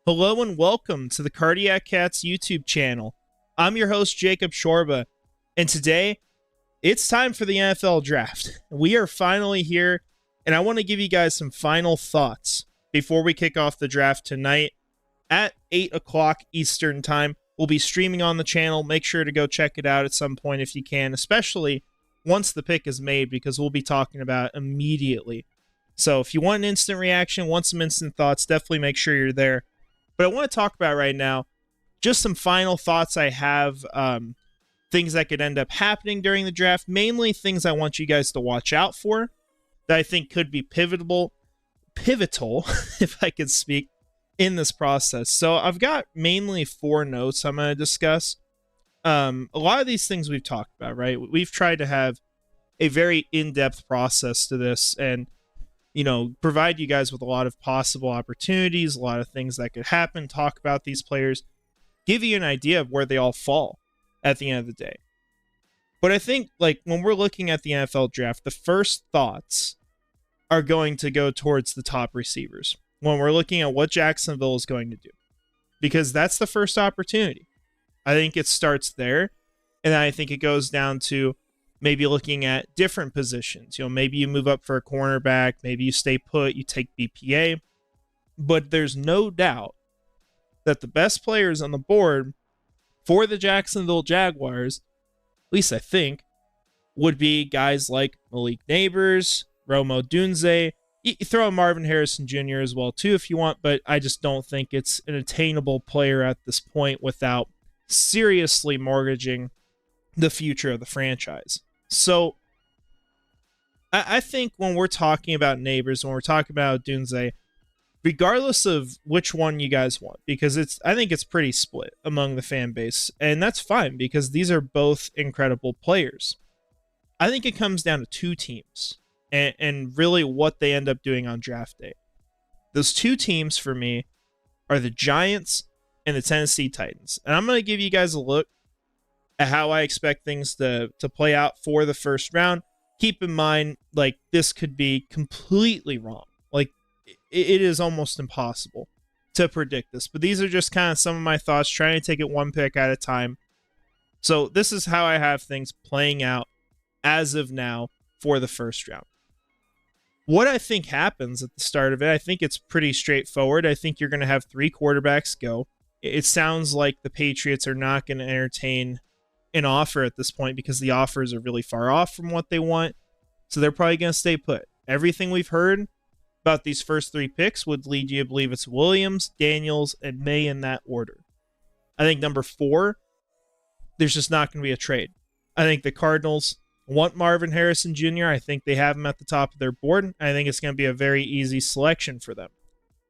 Hello and welcome to the Cardiac Cats YouTube channel. I'm your host, Jacob Shorba, and today it's time for the NFL draft. We are finally here, and I want to give you guys some final thoughts before we kick off the draft tonight at 8 o'clock Eastern Time. We'll be streaming on the channel. Make sure to go check it out at some point if you can, especially once the pick is made, because we'll be talking about it immediately. So if you want an instant reaction, want some instant thoughts, definitely make sure you're there. But I want to talk about right now just some final thoughts I have, things that could end up happening during the draft, mainly things I want you guys to watch out for that I think could be pivotal, if I could speak, in this process. So I've got mainly 4 notes I'm going to discuss. A lot of these things we've talked about, right? We've tried to have a very in-depth process to this and provide you guys with a lot of possible opportunities, a lot of things that could happen, talk about these players, give you an idea of where they all fall at the end of the day. But I think, when we're looking at the NFL draft, the first thoughts are going to go towards the top receivers when we're looking at what Jacksonville is going to do, because that's the first opportunity. I think it starts there, and I think it goes down to maybe looking at different positions. Maybe you move up for a cornerback, maybe you stay put, you take BPA. But there's no doubt that the best players on the board for the Jacksonville Jaguars, at least I think, would be guys like Malik Neighbors, Rome Odunze. You throw in Marvin Harrison Jr. as well too if you want, but I just don't think it's an attainable player at this point without seriously mortgaging the future of the franchise. So I think when we're talking about Neighbors, when we're talking about Dunze, regardless of which one you guys want, because I think it's pretty split among the fan base, and that's fine because these are both incredible players. I think it comes down to 2 teams and really what they end up doing on draft day. Those 2 teams for me are the Giants and the Tennessee Titans. And I'm going to give you guys a look at how I expect things to play out for the first round. Keep in mind, this could be completely wrong. It is almost impossible to predict this. But these are just kind of some of my thoughts, trying to take it one pick at a time. So this is how I have things playing out as of now for the first round. What I think happens at the start of it, I think it's pretty straightforward. I think you're going to have 3 quarterbacks go. It sounds like the Patriots are not going to entertain an offer at this point because the offers are really far off from what they want. So they're probably going to stay put. Everything we've heard about these first 3 picks would lead you to believe it's Williams, Daniels, and May in that order. I think number 4, there's just not going to be a trade. I think the Cardinals want Marvin Harrison Jr. I think they have him at the top of their board. I think it's going to be a very easy selection for them.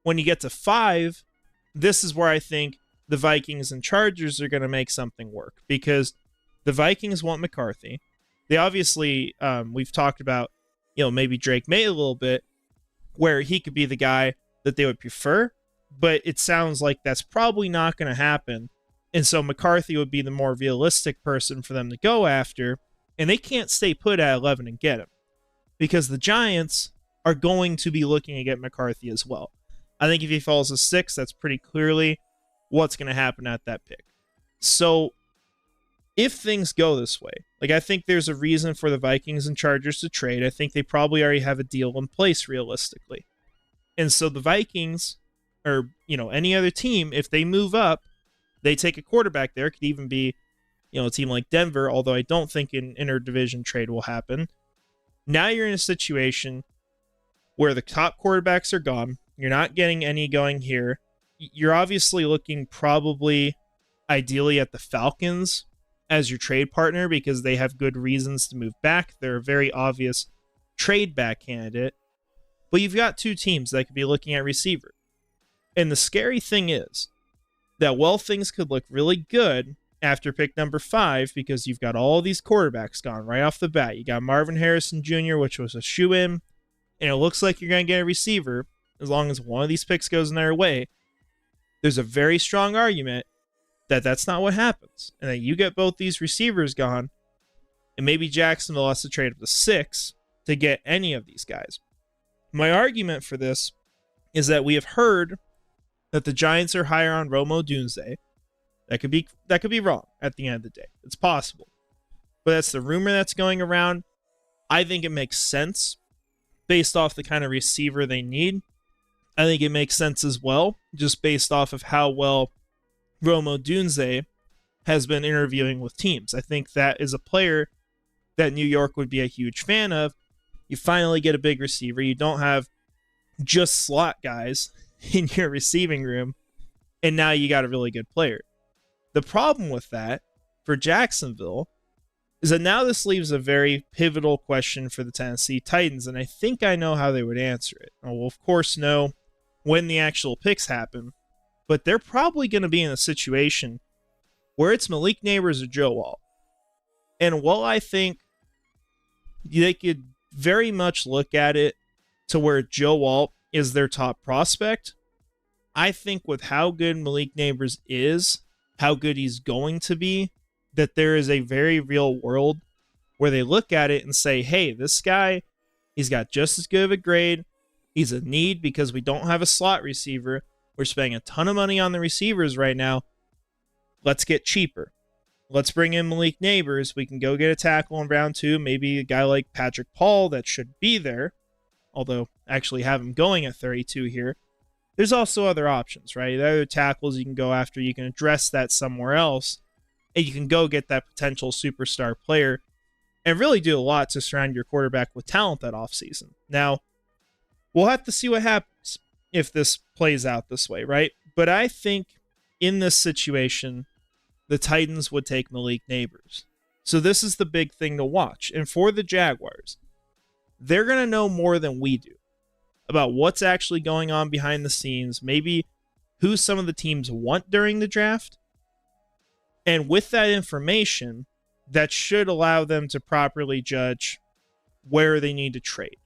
When you get to 5, this is where I think the Vikings and Chargers are going to make something work, because the Vikings want McCarthy. They obviously, we've talked about, maybe Drake May a little bit, where he could be the guy that they would prefer, but it sounds like that's probably not going to happen. And so McCarthy would be the more realistic person for them to go after, and they can't stay put at 11 and get him, because the Giants are going to be looking to get McCarthy as well. I think if he falls to 6, that's pretty clearly what's going to happen at that pick. So if things go this way, I think there's a reason for the Vikings and Chargers to trade. I think they probably already have a deal in place realistically. And so the Vikings, or, any other team, if they move up, they take a quarterback there. It could even be, a team like Denver, although I don't think an interdivision trade will happen. Now you're in a situation where the top quarterbacks are gone. You're not getting any going here. You're obviously looking probably ideally at the Falcons as your trade partner because they have good reasons to move back. They're a very obvious trade back candidate. But you've got 2 teams that could be looking at receiver. And the scary thing is that while things could look really good after pick number 5, because you've got all these quarterbacks gone right off the bat. You got Marvin Harrison Jr., which was a shoe-in, and it looks like you're going to get a receiver as long as one of these picks goes in their way. There's a very strong argument that that's not what happens, and that you get both these receivers gone, and maybe Jacksonville has to trade up to 6 to get any of these guys. My argument for this is that we have heard that the Giants are higher on Rome Odunze. That could be wrong at the end of the day. It's possible. But that's the rumor that's going around. I think it makes sense based off the kind of receiver they need. I think it makes sense as well, just based off of how well Rome Odunze has been interviewing with teams. I think that is a player that New York would be a huge fan of. You finally get a big receiver. You don't have just slot guys in your receiving room, and now you got a really good player. The problem with that for Jacksonville is that now this leaves a very pivotal question for the Tennessee Titans, and I think I know how they would answer it. I will, of course, know when the actual picks happen, but they're probably going to be in a situation where it's Malik Neighbors or Joe Alt. And while I think they could very much look at it to where Joe Alt is their top prospect, I think with how good Malik Neighbors is, how good he's going to be, that there is a very real world where they look at it and say, hey, this guy, he's got just as good of a grade. He's a need because we don't have a slot receiver. We're spending a ton of money on the receivers right now. Let's get cheaper. Let's bring in Malik Neighbors. We can go get a tackle in round 2. Maybe a guy like Patrick Paul that should be there, although actually have him going at 32 here. There's also other options, right? The other tackles you can go after. You can address that somewhere else, and you can go get that potential superstar player and really do a lot to surround your quarterback with talent that offseason. Now, we'll have to see what happens if this plays out this way, right? But I think in this situation, the Titans would take Malik Neighbors. So this is the big thing to watch. And for the Jaguars, they're going to know more than we do about what's actually going on behind the scenes, maybe who some of the teams want during the draft. And with that information, that should allow them to properly judge where they need to trade.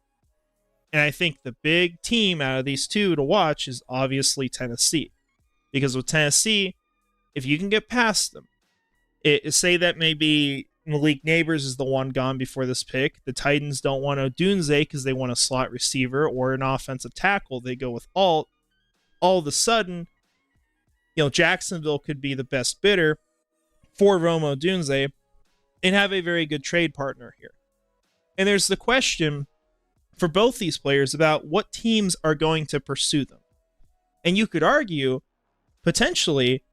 And I think the big team out of these two to watch is obviously Tennessee. Because with Tennessee, if you can get past them, say that maybe Malik Neighbors is the one gone before this pick. The Titans don't want Odunze because they want a slot receiver or an offensive tackle. They go with Alt. All of a sudden, Jacksonville could be the best bidder for Rome Odunze and have a very good trade partner here. And there's the question for both these players about what teams are going to pursue them. And you could argue, potentially,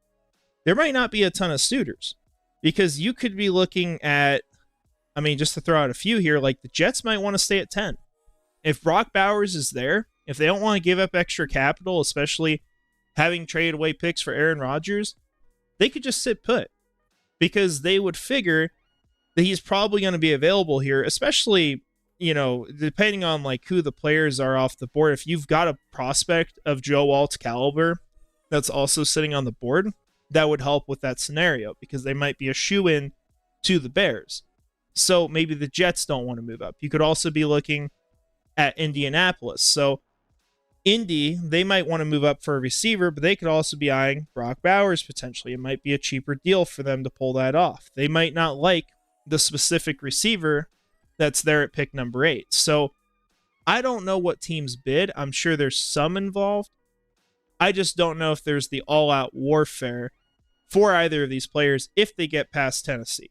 there might not be a ton of suitors. Because you could be looking at, just to throw out a few here, like the Jets might want to stay at 10. If Brock Bowers is there, if they don't want to give up extra capital, especially having traded away picks for Aaron Rodgers, they could just sit put. Because they would figure that he's probably going to be available here, especially, depending on like who the players are off the board. If you've got a prospect of Joe Alt's caliber that's also sitting on the board, that would help with that scenario because they might be a shoe-in to the Bears. So maybe the Jets don't want to move up. You could also be looking at Indianapolis. So Indy, they might want to move up for a receiver, but they could also be eyeing Brock Bowers potentially. It might be a cheaper deal for them to pull that off. They might not like the specific receiver that's there at pick number 8. So I don't know what teams bid. I'm sure there's some involved. I just don't know if there's the all-out warfare for either of these players if they get past Tennessee.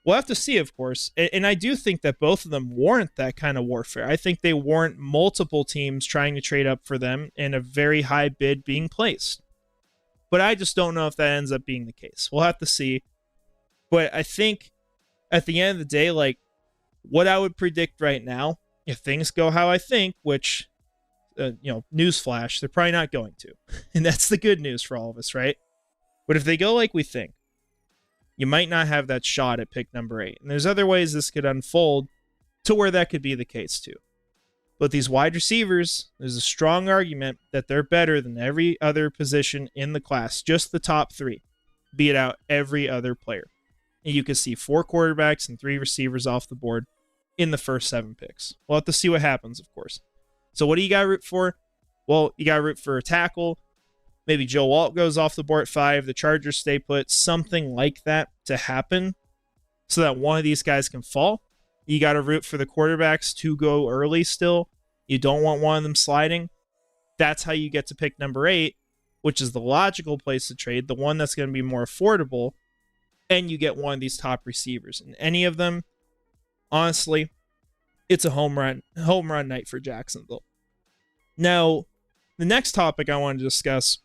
We'll have to see, of course, and I do think that both of them warrant that kind of warfare. I think they warrant multiple teams trying to trade up for them and a very high bid being placed. But I just don't know if that ends up being the case. We'll have to see. But I think at the end of the day, like what I would predict right now, if things go how I think, which newsflash, they're probably not going to. And that's the good news for all of us, right? But if they go like we think, you might not have that shot at pick number 8. And there's other ways this could unfold to where that could be the case too. But these wide receivers, there's a strong argument that they're better than every other position in the class, just the top 3. Beat out every other player. And you can see 4 quarterbacks and 3 receivers off the board in the first 7 picks. We'll have to see what happens, of course. So what do you got to root for? Well, you got to root for a tackle. Maybe Joe Alt goes off the board at 5. The Chargers stay put. Something like that to happen so that one of these guys can fall. You got to root for the quarterbacks to go early still. You don't want one of them sliding. That's how you get to pick number 8. which is the logical place to trade, the one that's going to be more affordable, and you get one of these top receivers. And any of them, honestly, it's a home run night for Jacksonville. Now, the next topic I want to discuss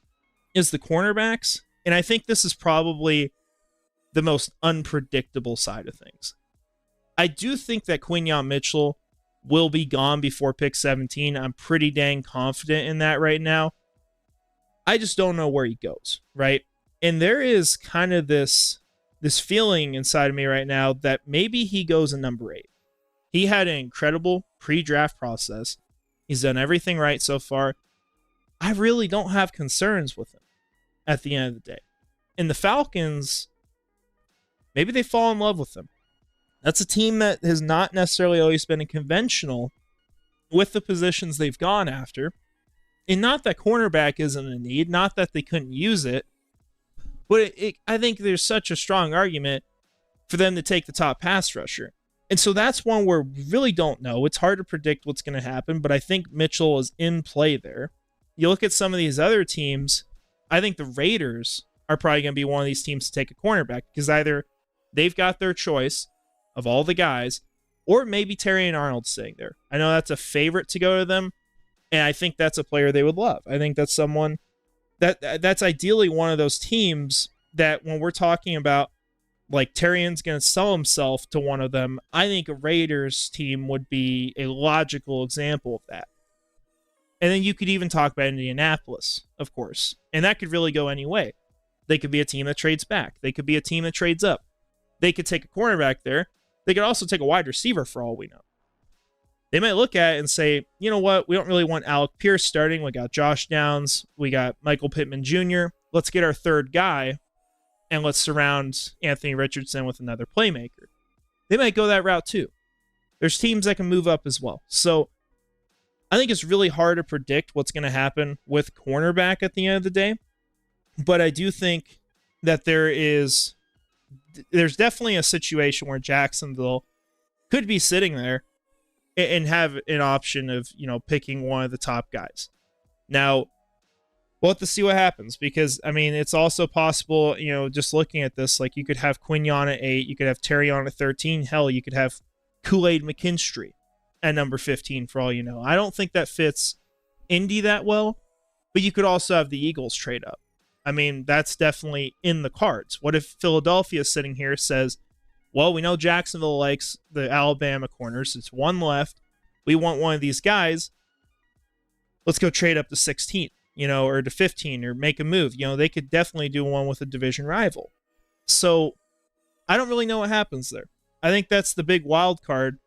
is the cornerbacks, and I think this is probably the most unpredictable side of things. I do think that Quinyon Mitchell will be gone before pick 17. I'm pretty dang confident in that right now. I just don't know where he goes, right? And there is kind of this feeling inside of me right now that maybe he goes in number 8. He had an incredible pre-draft process. He's done everything right so far. I really don't have concerns with him at the end of the day. And the Falcons, maybe they fall in love with him. That's a team that has not necessarily always been conventional with the positions they've gone after. And not that cornerback isn't a need, not that they couldn't use it, but I think there's such a strong argument for them to take the top pass rusher. And so that's one where we really don't know. It's hard to predict what's going to happen, but I think Mitchell is in play there. You look at some of these other teams, I think the Raiders are probably going to be one of these teams to take a cornerback because either they've got their choice of all the guys, or maybe Terry and Arnold sitting there. I know that's a favorite to go to them, and I think that's a player they would love. I think that's someone that's ideally one of those teams that when we're talking about like Terrian's going to sell himself to one of them, I think a Raiders team would be a logical example of that. And then you could even talk about Indianapolis, of course, and that could really go any way. They could be a team that trades back. They could be a team that trades up. They could take a cornerback there. They could also take a wide receiver for all we know. They might look at it and say, you know what, we don't really want Alec Pierce starting. We got Josh Downs. We got Michael Pittman Jr. Let's get our third guy, and let's surround Anthony Richardson with another playmaker. They might go that route too. There's teams that can move up as well. So I think it's really hard to predict what's going to happen with cornerback at the end of the day. But I do think that there's definitely a situation where Jacksonville could be sitting there and have an option of, picking one of the top guys. Now, we'll have to see what happens because, it's also possible, just looking at this, like you could have Quinyon at 8, you could have Terry on at 13, hell, you could have Kool-Aid McKinstry at number 15 for all you know. I don't think that fits Indy that well, but you could also have the Eagles trade up. That's definitely in the cards. What if Philadelphia sitting here says, well, we know Jacksonville likes the Alabama corners. It's one left. We want one of these guys. Let's go trade up to 16, or to 15 or make a move. They could definitely do one with a division rival. So I don't really know what happens there. I think that's the big wild card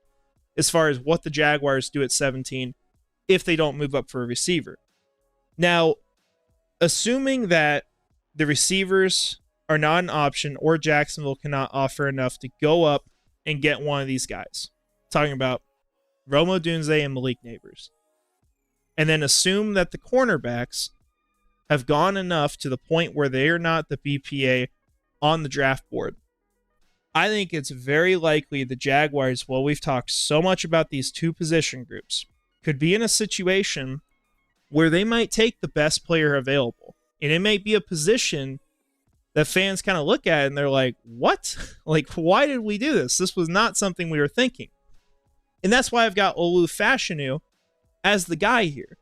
as far as what the Jaguars do at 17 if they don't move up for a receiver. Now, assuming that the receivers are not an option or Jacksonville cannot offer enough to go up and get one of these guys. Talking about Rome Odunze and Malik Neighbors. And then assume that the cornerbacks have gone enough to the point where they are not the BPA on the draft board. I think it's very likely the Jaguars, well, we've talked so much about these two position groups, could be in a situation where they might take the best player available. And it may be a position that fans kind of look at and they're like, what? Like, why did we do this? This was not something we were thinking. And that's why I've got Olu Fashanu as the guy here.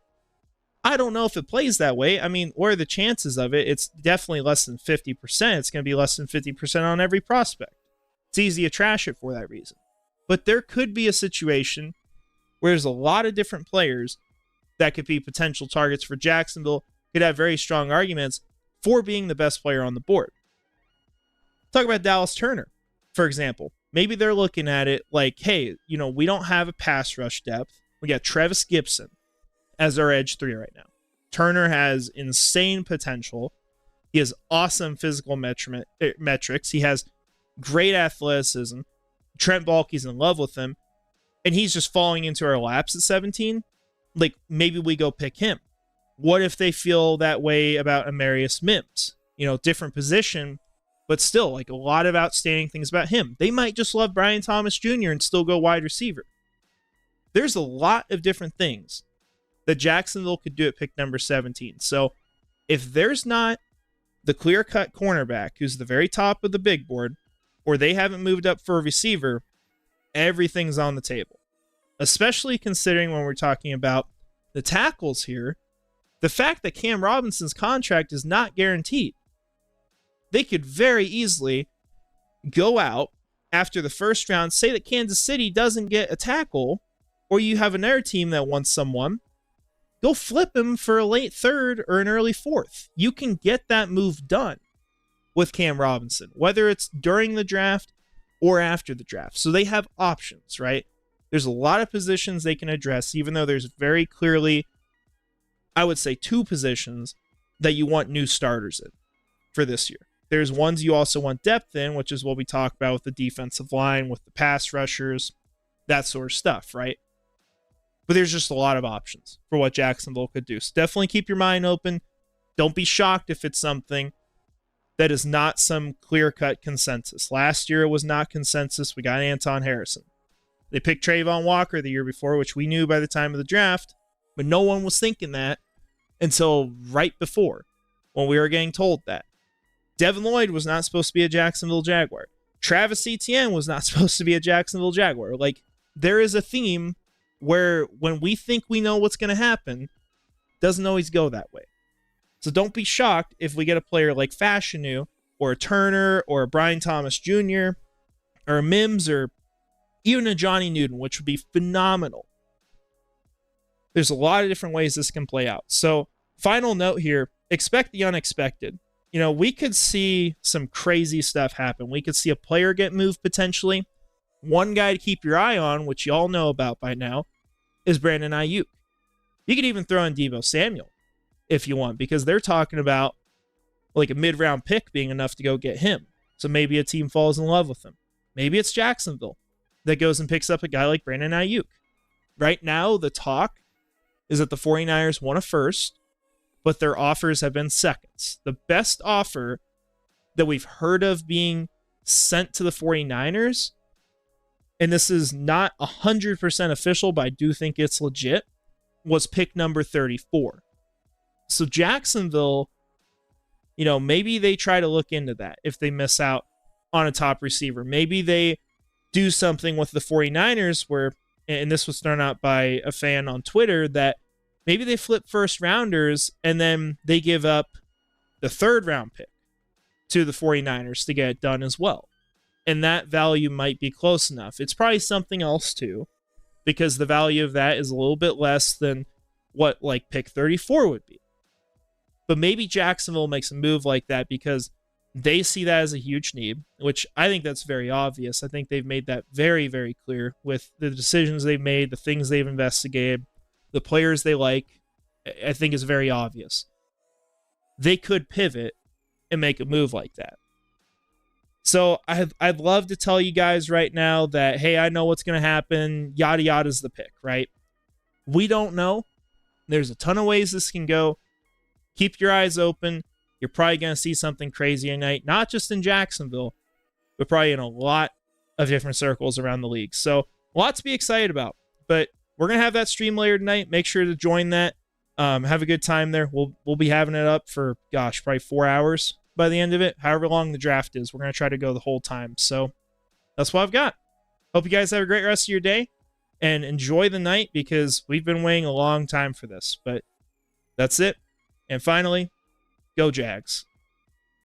I don't know if it plays that way. What are the chances of it? It's definitely less than 50%. It's going to be less than 50% on every prospect. It's easy to trash it for that reason. But there could be a situation where there's a lot of different players that could be potential targets for Jacksonville, could have very strong arguments for being the best player on the board. Talk about Dallas Turner, for example. Maybe they're looking at it like, hey, we don't have a pass rush depth. We got Travis Gibson as our edge 3 right now. Turner has insane potential. He has awesome physical metrics. He has great athleticism. Trent Baalke's in love with him. And he's just falling into our laps at 17. Like, maybe we go pick him. What if they feel that way about Amarius Mims? Different position, but still, like, a lot of outstanding things about him. They might just love Brian Thomas Jr. and still go wide receiver. There's a lot of different things that Jacksonville could do at pick number 17. So If there's not the clear-cut cornerback who's the very top of the big board, or they haven't moved up for a receiver, everything's on the table. Especially considering when we're talking about the tackles here, the fact that Cam Robinson's contract is not guaranteed. They could very easily go out after the first round, say that Kansas City doesn't get a tackle, or you have another team that wants someone, go flip him for a late third or an early fourth. You can get that move done with Cam Robinson, whether it's during the draft or after the draft. So they have options, right? There's a lot of positions they can address, even though there's very clearly, I would say, 2 positions that you want new starters in for this year. There's ones you also want depth in, which is what we talk about with the defensive line, with the pass rushers, that sort of stuff, right? But there's just a lot of options for what Jacksonville could do. So definitely keep your mind open. Don't be shocked if it's something that is not some clear-cut consensus. Last year it was not consensus. We got Anton Harrison. They picked Trayvon Walker the year before, which we knew by the time of the draft, but no one was thinking that until right before when we were getting told that. Devin Lloyd was not supposed to be a Jacksonville Jaguar. Travis Etienne was not supposed to be a Jacksonville Jaguar. Like, there is a theme where when we think we know what's going to happen, it doesn't always go that way. So don't be shocked if we get a player like Fashanu or a Turner or a Brian Thomas Jr. or a Mims or even a Johnny Newton, which would be phenomenal. There's a lot of different ways this can play out. So final note here, expect the unexpected. You know, we could see some crazy stuff happen. We could see a player get moved potentially. One guy to keep your eye on, which you all know about by now, is Brandon Ayuk. You could even throw in Deebo Samuel if you want, because they're talking about like a mid-round pick being enough to go get him. So maybe a team falls in love with him. Maybe it's Jacksonville that goes and picks up a guy like Brandon Ayuk. Right now, the talk is that the 49ers want a first, but their offers have been seconds. The best offer that we've heard of being sent to the 49ers, and this is not 100% official, but I do think it's legit, was pick number 34. So Jacksonville, you know, maybe they try to look into that if they miss out on a top receiver. Maybe they do something with the 49ers where, and this was thrown out by a fan on Twitter, that maybe they flip first rounders and then they give up the 3rd round pick to the 49ers to get it done as well. And that value might be close enough. It's probably something else too, because the value of that is a little bit less than what like pick 34 would be. But maybe Jacksonville makes a move like that because they see that as a huge need, which I think that's very obvious. I think they've made that very, very clear with the decisions they've made, the things they've investigated, the players they like. I think is very obvious. They could pivot and make a move like that. So I'd love to tell you guys right now that, hey, I know what's going to happen. Yada yada is the pick, right? We don't know. There's a ton of ways this can go. Keep your eyes open. You're probably going to see something crazy tonight, not just in Jacksonville, but probably in a lot of different circles around the league. So a lot to be excited about. But we're going to have that stream later tonight. Make sure to join that. Have a good time there. We'll be having it up for, probably 4 hours by the end of it. However long the draft is, we're going to try to go the whole time. So that's what I've got. Hope you guys have a great rest of your day and enjoy the night, because we've been waiting a long time for this. But that's it. And finally, go Jags.